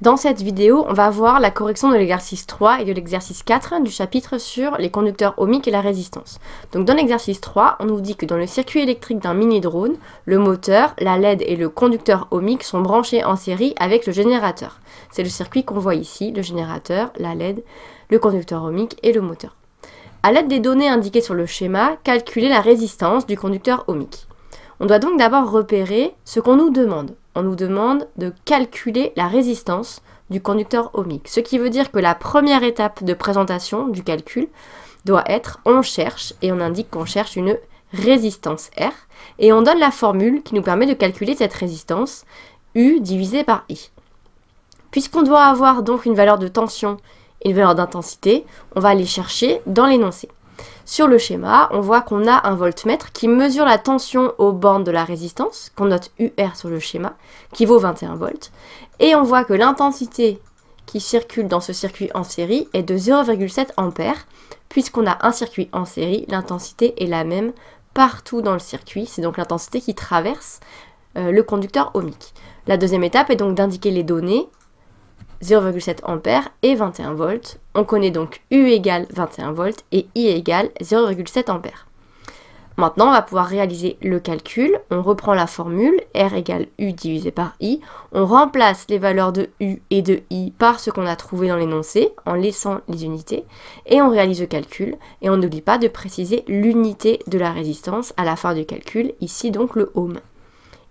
Dans cette vidéo, on va voir la correction de l'exercice 3 et de l'exercice 4 du chapitre sur les conducteurs ohmiques et la résistance. Donc dans l'exercice 3, on nous dit que dans le circuit électrique d'un mini-drone, le moteur, la LED et le conducteur ohmique sont branchés en série avec le générateur. C'est le circuit qu'on voit ici, le générateur, la LED, le conducteur ohmique et le moteur. À l'aide des données indiquées sur le schéma, calculer la résistance du conducteur ohmique. On doit donc d'abord repérer ce qu'on nous demande. On nous demande de calculer la résistance du conducteur ohmique. Ce qui veut dire que la première étape de présentation du calcul doit être on cherche, et on indique qu'on cherche une résistance R, et on donne la formule qui nous permet de calculer cette résistance, U divisé par I. Puisqu'on doit avoir donc une valeur de tension et une valeur d'intensité, on va aller chercher dans l'énoncé. Sur le schéma, on voit qu'on a un voltmètre qui mesure la tension aux bornes de la résistance, qu'on note UR sur le schéma, qui vaut 21 volts. Et on voit que l'intensité qui circule dans ce circuit en série est de 0,7 ampères. Puisqu'on a un circuit en série, l'intensité est la même partout dans le circuit. C'est donc l'intensité qui traverse le conducteur ohmique. La deuxième étape est donc d'indiquer les données. 0,7 ampères et 21 volts. On connaît donc U égale 21 volts et I égale 0,7 ampères. Maintenant, on va pouvoir réaliser le calcul. On reprend la formule R égale U divisé par I. On remplace les valeurs de U et de I par ce qu'on a trouvé dans l'énoncé en laissant les unités. Et on réalise le calcul. Et on n'oublie pas de préciser l'unité de la résistance à la fin du calcul, ici donc le ohm.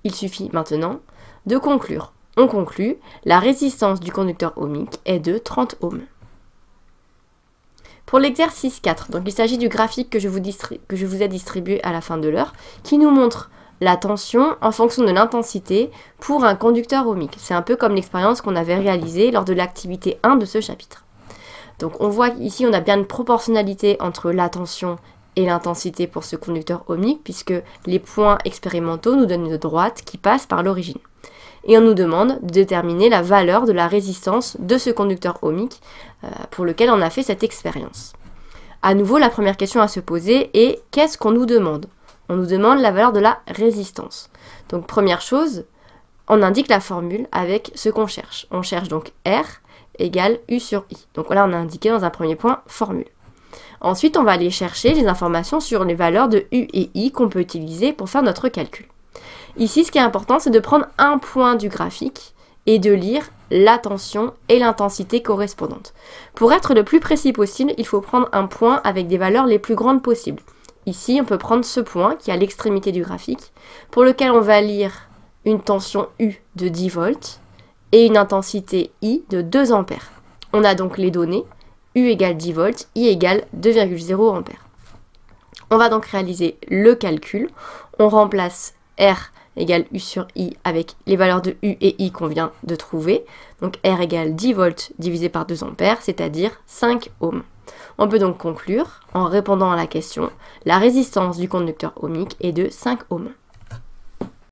Il suffit maintenant de conclure. On conclut, la résistance du conducteur ohmique est de 30 ohms. Pour l'exercice 4, donc il s'agit du graphique que je vous ai distribué à la fin de l'heure, qui nous montre la tension en fonction de l'intensité pour un conducteur ohmique. C'est un peu comme l'expérience qu'on avait réalisée lors de l'activité 1 de ce chapitre. Donc on voit qu'ici on a bien une proportionnalité entre la tension et l'intensité pour ce conducteur ohmique, puisque les points expérimentaux nous donnent une droite qui passe par l'origine. Et on nous demande de déterminer la valeur de la résistance de ce conducteur ohmique pour lequel on a fait cette expérience. À nouveau, la première question à se poser est qu'est-ce qu'on nous demande? On nous demande la valeur de la résistance. Donc première chose, on indique la formule avec ce qu'on cherche. On cherche donc R égale U sur I. Donc là, on a indiqué dans un premier point formule. Ensuite, on va aller chercher les informations sur les valeurs de U et I qu'on peut utiliser pour faire notre calcul. Ici, ce qui est important, c'est de prendre un point du graphique et de lire la tension et l'intensité correspondantes. Pour être le plus précis possible, il faut prendre un point avec des valeurs les plus grandes possibles. Ici, on peut prendre ce point qui est à l'extrémité du graphique, pour lequel on va lire une tension U de 10 volts et une intensité I de 2 ampères. On a donc les données, U égale 10 volts, I égale 2,0 ampères. On va donc réaliser le calcul. On remplace R égale U sur I avec les valeurs de U et I qu'on vient de trouver. Donc R égale 10 volts divisé par 2 ampères, c'est-à-dire 5 ohms. On peut donc conclure, en répondant à la question, la résistance du conducteur ohmique est de 5 ohms.